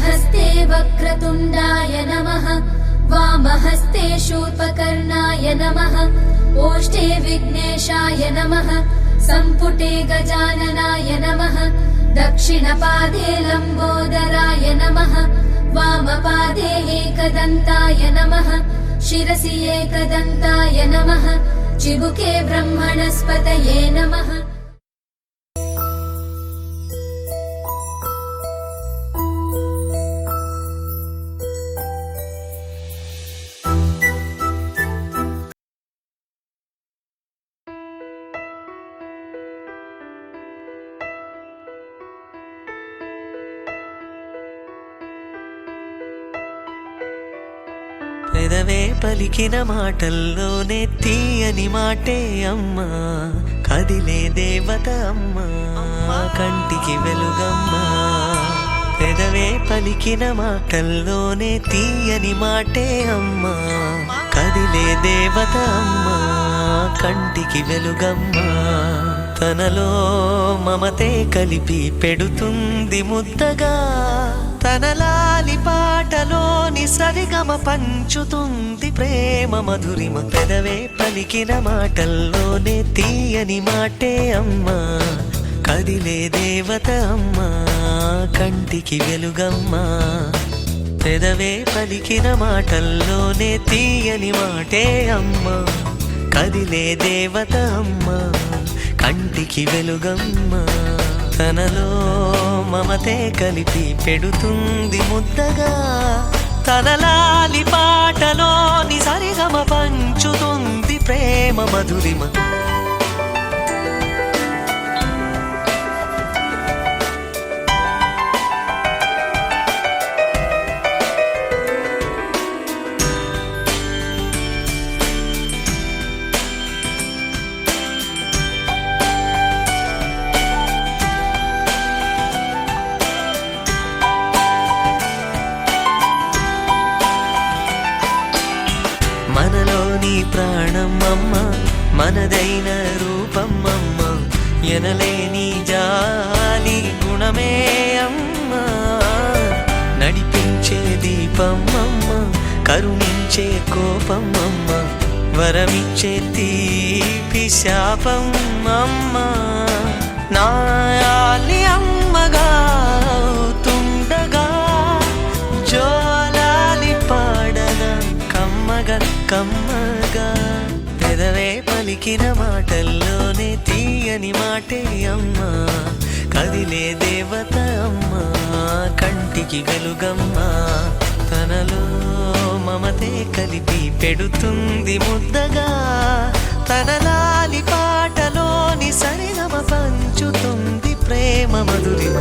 दक्षिणहस्ते वक्रतुण्डाय नमः वामहस्ते शूर्पकर्णाय नमः ओष्ठे विघ्नेशाय नमः सम्पुटे गजाननाय नमः दक्षिणपादे लम्बोदराय नमः वामपादे एकदन्ताय नमः शिरसि एकदन्ताय नमः चिबुके ब्रह्मणस्पतये नमः। పెదవే పలికిన మాటల్లోనే తీయని మాటే అమ్మా కదిలే దేవత అమ్మా కంటికి వెలుగమ్మా పెదవే పలికిన మాటల్లోనే తీయని మాటే అమ్మా కదిలే దేవత అమ్మా కంటికి వెలుగమ్మా తనలో మమతే కలిపి పెడుతుంది ముద్దగా తన లాలి పాటలోని సరిగమ పంచుతుంది ప్రేమ మధురిమ పెదవే పలికిన మాటల్లోనే తీయని మాటే అమ్మా కదిలే దేవత అమ్మా కంటికి వెలుగమ్మా పెదవే పలికిన మాటల్లోనే తీయని మాటే అమ్మా కదిలే దేవత అమ్మా కంటికి వెలుగమ్మా తనలో మమతే కలిపి పెడుతుంది ముద్దగా తన లాలి పాటలోని సరిగమ పంచుతుంది ప్రేమ మధురిమ మనలోని ప్రాణమమ్మ మనదైన రూపమమ్మ ఎనలేని జాలి గుణమే అమ్మ నడిపించే దీపమమ్మ కరుణించే కోపమమ్మ వరమిచ్చే తీపి శాపమమ్మ నాయాలి అమ్మగా తుండగా జోలాలి పాడన కమ్మగా పెదవే పలికిన మాటల్లోనే తీయని మాటే అమ్మా కదిలే దేవత అమ్మా కంటికి వెలుగమ్మా తనలో మమతే కలిపి పెడుతుంది ముద్దగా తన లాలి పాటలోని సరిగమ పంచుతుంది ప్రేమ మధురిమ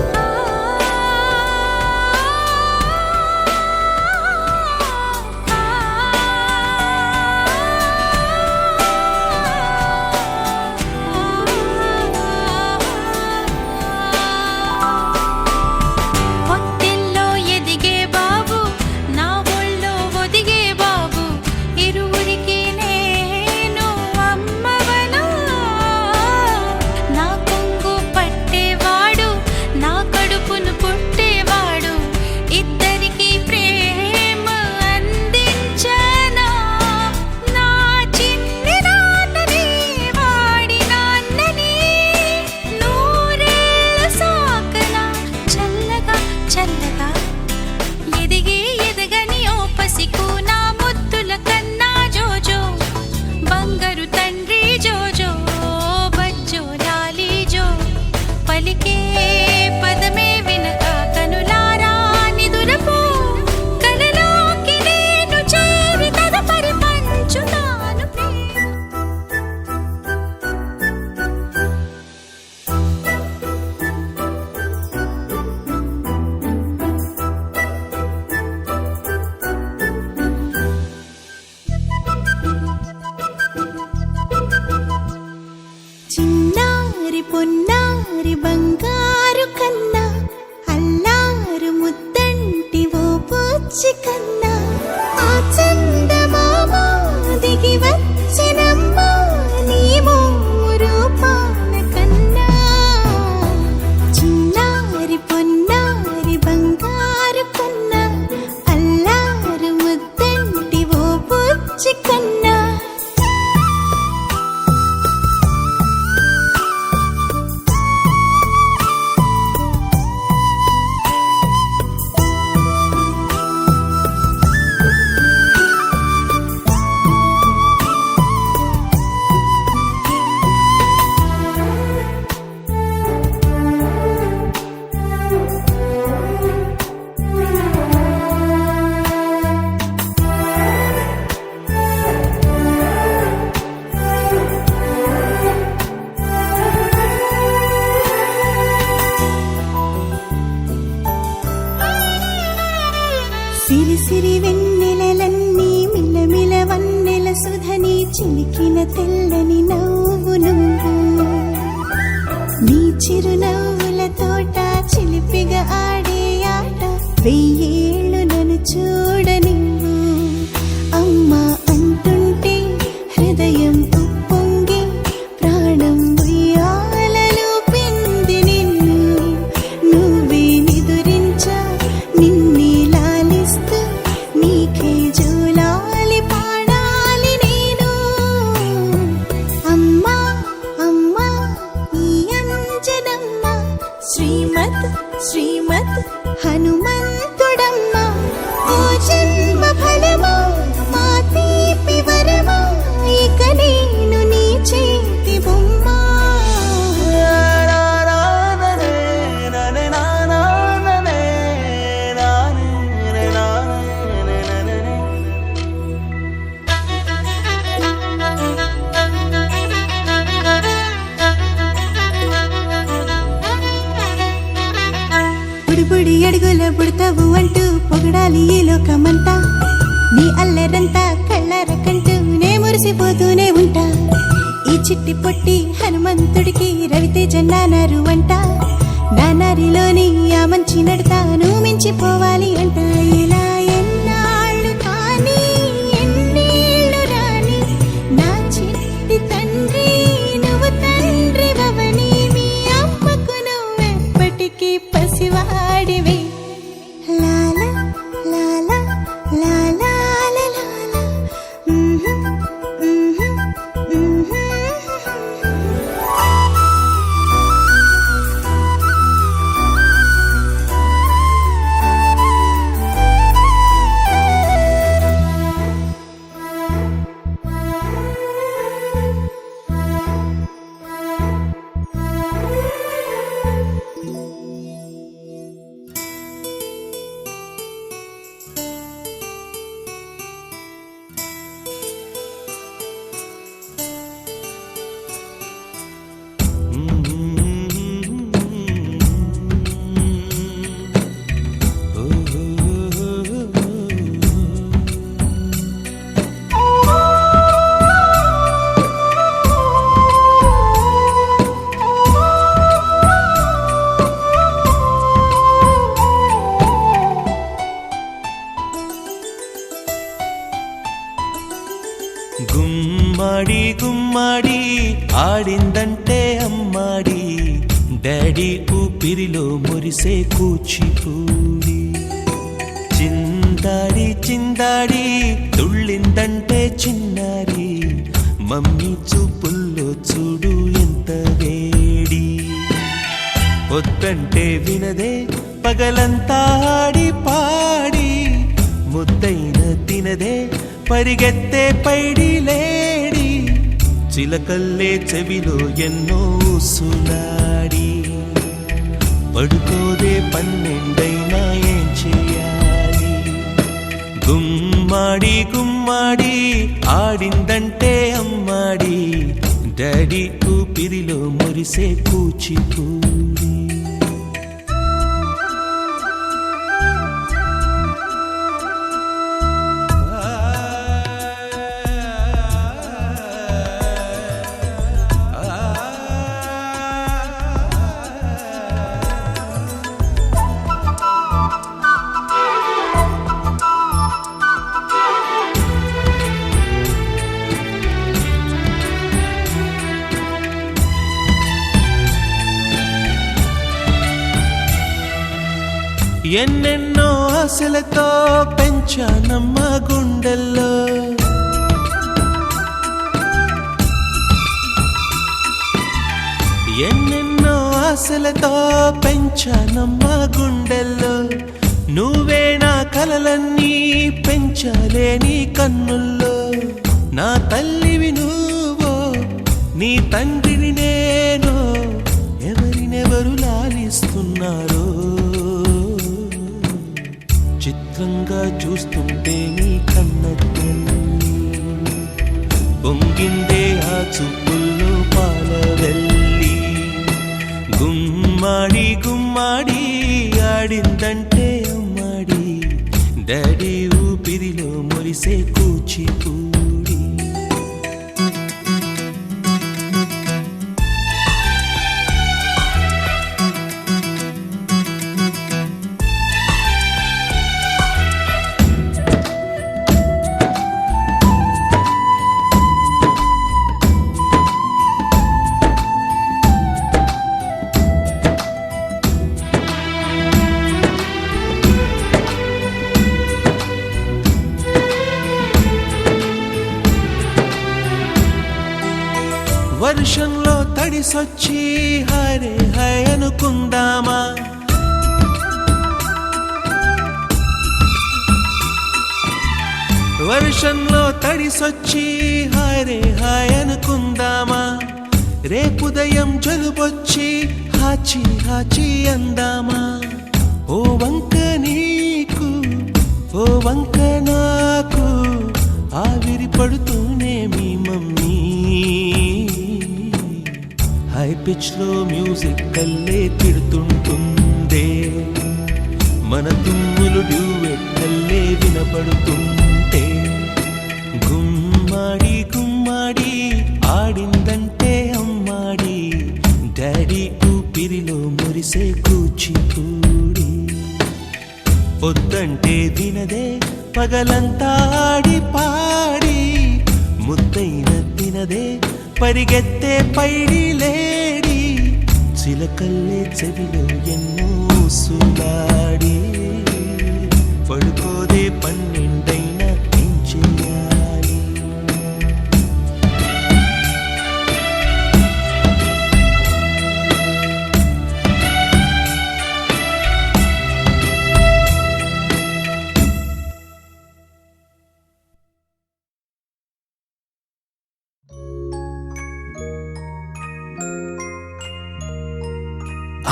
నీ చిరునవ్వుల తోట చిలిపిగా ఆడే ఆట వెయ్యేళ్ళు నన్ను చూడనివ్వు అమ్మా అంటుంటే హృదయం ఉప్పొంగి ప్రాణం ఉయ్యాలలో పింది నిన్ను నువ్వే నిదురించా నిన్నే లాలిస్తూ నీకే జోలాలి పాడాలి నేను అమ్మా అమ్మా ఈ అంజనమ్మ శ్రీమత్ శ్రీమత్ హనుమంతుడమ్మ ఓ జన్మ ఫలమా మా తీపి వరమా ఇక నేను నీ చేతి బొమ్మ బుడిబుడి అడుగుల బుడతావు అంటూ పొగడాలి ఈ లోకమంతా నీ అల్లరంతా కళ్ళారకంటూ నే మురిసిపోతూనే ఉంటా ఈ చిట్టి పొట్టి హనుమంతుడికి రవితేజ నానారు అంట నానారిలోని ఆ మంచి నడతాను మించిపోవాలి అంట ఇలా ఎన్నాళ్ళు కానీ ఎన్నేళ్ళు రాని నా చిట్టి తండ్రి నువ్వు తండ్రి భవని మీ అమ్మకు నువ్వెప్పటికీ పసివాడివి లాలా లాలా లాలా లాలా గుమ్మడి గుమ్మడి ఆడిందంటే అమ్మాడి డాడీ ఊపిరిలో మురిసే కూచిపూడి చిందాడి చిందాడి తుళ్ళిందంటే చిన్నారి మమ్మీ చూపుల్లో చూడు ఎంత వేడి వద్దంటే వినదే పగలంతా ఆడి పాడి ముద్దైన తినదే పరిగెత్తే పైడి లేడి చిలకల్లే చెవిలో ఎన్నో సునాడి పడుకోదే పన్నెండైనా ఏం చేయాలి గుమ్మాడి గుమ్మాడి ఆడిందంటే అమ్మాడి డాడీ ఊపిరిలో మురిసే కూచిపూడి ఎన్నెన్నో ఆశలతో పెంచానమ్మ గుండెల్లో ఎన్నెన్నో ఆశలతో పెంచానమ్మ గుండెల్లో నువ్వే నా కలలన్నీ పెంచాలే నీ కన్నుల్లో నా తల్లివి నువ్వో నీ తండ్రిని నేను ఎవరినెవరు లాలిస్తున్నారో చిత్రంగా చూస్తుంటే నీ కన్న పొంగిందే ఆ చూపుల్లో పాలవెల్లి గుమ్మాడి గుమ్మాడి ఆడిందంటే అమ్మాడి డాడీ ఊపిరిలో మురిసే కూచిపూడి తడిసొచ్చి హరే హై అనుకుందామా? వర్షంలో తడిసొచ్చి హరే హై అనుకుందామా? రేపుదయం జలుబొచ్చి హాచి హాచి అందామా? ఓ వంక నీకు ఓ వంక నాకు ఆవిరి పడుతూనే మీ మమ్మీ హై పిచ్ లో మ్యూజిక్ కల్లే తిడుతుంటుందే, మన తుమ్ములు డ్యూయెట్ కల్లే వినపడుతుంటే. గుమ్మాడి గుమ్మాడి ఆడిందంటే అమ్మాడి, డాడీ ఊపిరిలో మురిసే కూచిపూడి. పొద్దంటే వినదే పగలంతా ఆడి పాడి, ముద్దైన తినదే పరిగెత్తే పైడి లేడి. చిలకల్లే చెవిలో ఎన్నో సులాడి, పడుకోదే పన్నెండైనా ఏం చేయాలి?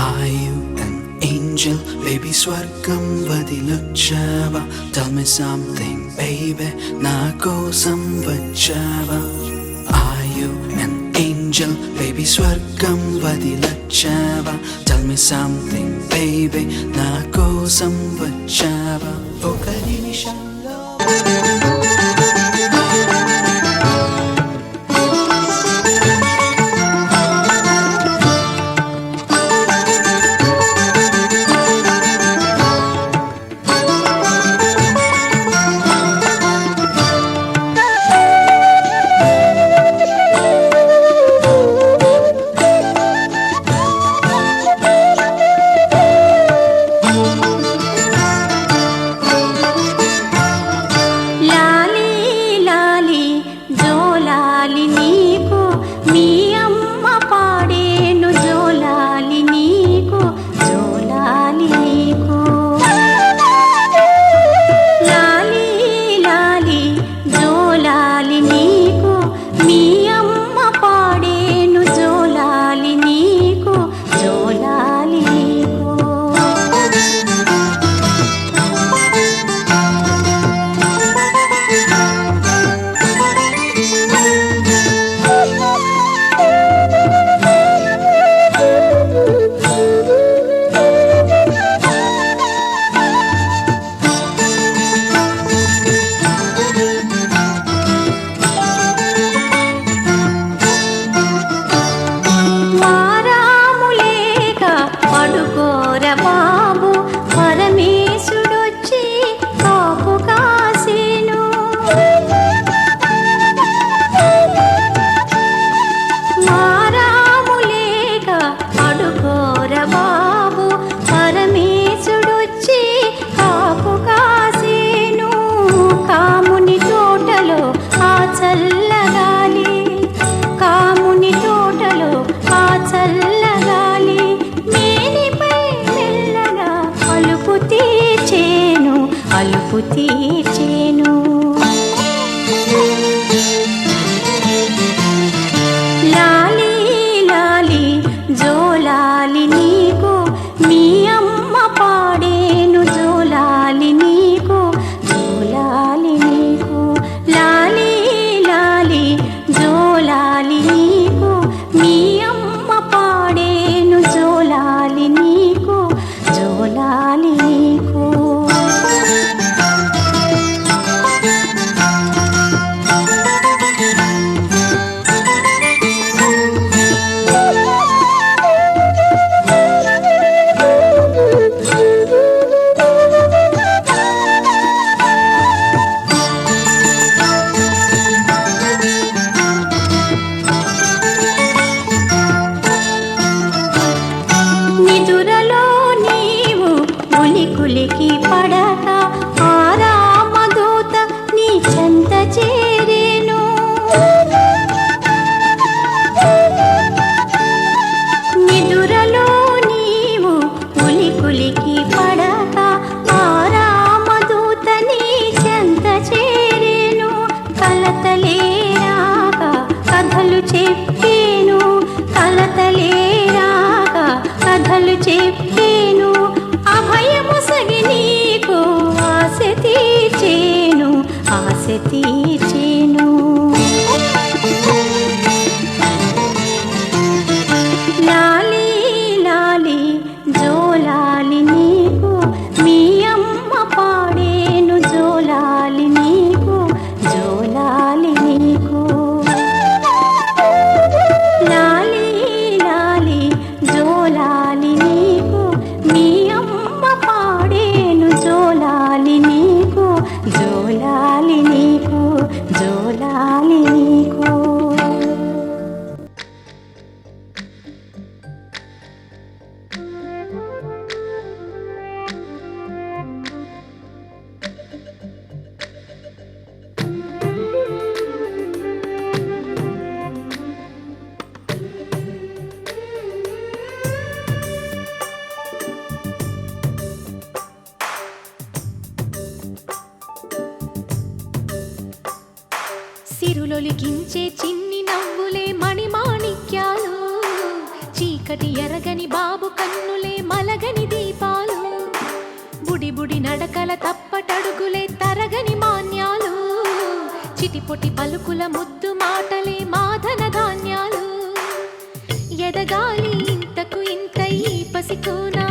Are you an angel, baby స్వర్గం వదిలొచ్చావా? Tell me something, baby, నా కోసం వచ్చావా? Are you an angel, baby స్వర్గం వదిలొచ్చావా? Tell me something, baby, నా కోసం వచ్చావా? ఒక నిమిషంలో అలుపు తీర్చేను. లాలి లాలి జోలాలి నీకు మీ అమ్మ పాడేను, జోలాలి నీకు జోలాలి నీకు. లాలి లాలి జోలాలి నీకు మీ అమ్మ పాడేను, జోలాలి నీకు జోలాలి నీకు. నిదురలో నీవు ఉలికులికి పడక ఆరామదూత నీ చెంత చేరేను. తీర్చేను. లాలి లాలి జోలాలి నీకు మీ అమ్మ పాడేను జోలాలి నీకు జోలాలి నీకు. లాలి లాలి జోలాలి నీకు మీ అమ్మ పాడేను జోలాలి నీకు జోలాలి నీకు జోలాలి నీకు. సిరులొలికించే చిన్ని నవ్వులే మణిమాణిక్యాలు, చీకటి ఎరగని బాబు కన్నులే మలగని దీపాలు, బుడి బుడి నడకల తప్పటడుగులే తరగని మాన్యాలు, చిటిపొటి పలుకుల ముద్దు మాటలే మాధన ధాన్యాలు. ఎదగాలి ఇంతకు ఇంత ఈ పసికోనా,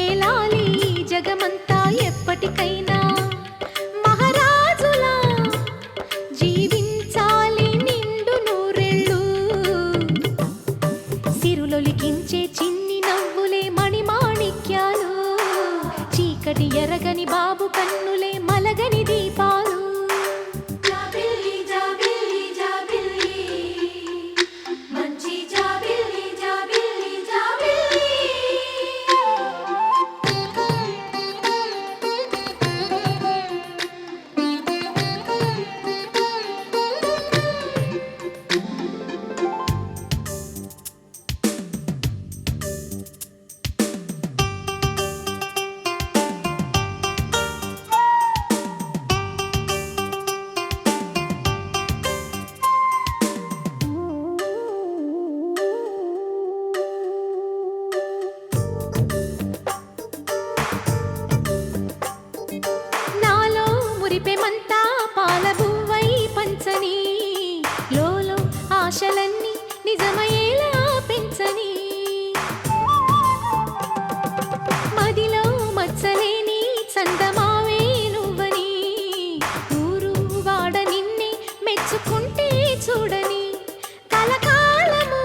ఏలాలి జగమంతా ఎప్పటికైనా, మహారాజులా జీవించాలి నిండు నూరెళ్ళు. సిరులొలికించే చిన్ని నవ్వులే మణిమాణిక్యాలు, చీకటి ఎరగని బాబు కన్నులే మలగని దీపాలు. జాబిల్లి జాబిల్లి జాబిల్లి మంచి జాబిల్లి జాబిల్లి జాబిల్లి. నాలో మురిపెమంతా పాలబువ్వై పంచని, లోలో ఆశలన్నీ నిజమయ్యేలా పెంచని, మదిలో మచ్చలేని చందమావే నువ్వని, ఊరు వాడ నిన్నే మెచ్చుకుంటే చూడని, కలకాలము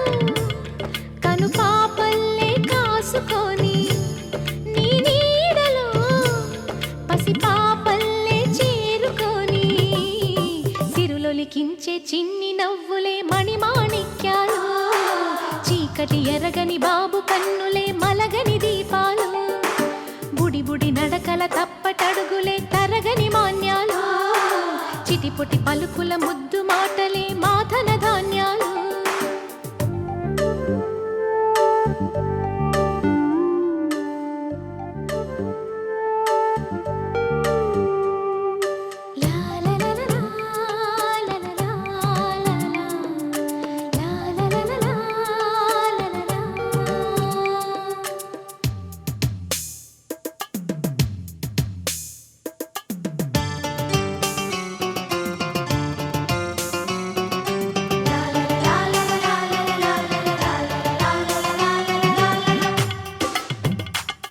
కను పాపల్లే కాసుకొని, నీ నీడలో పసిపాపల్లే చేరుకొని, సిరులొలికించే చిన్ని నవ్వులే మణిమాణిక్యాలు, చీకటి ఎరగని బాబు కన్నులే మలగని దీపాలు, బుడి బుడి నడకల తప్పటడుగులే తరగని మాన్యాలు, చిటిపొటి పలుకుల ముద్దు మాటలే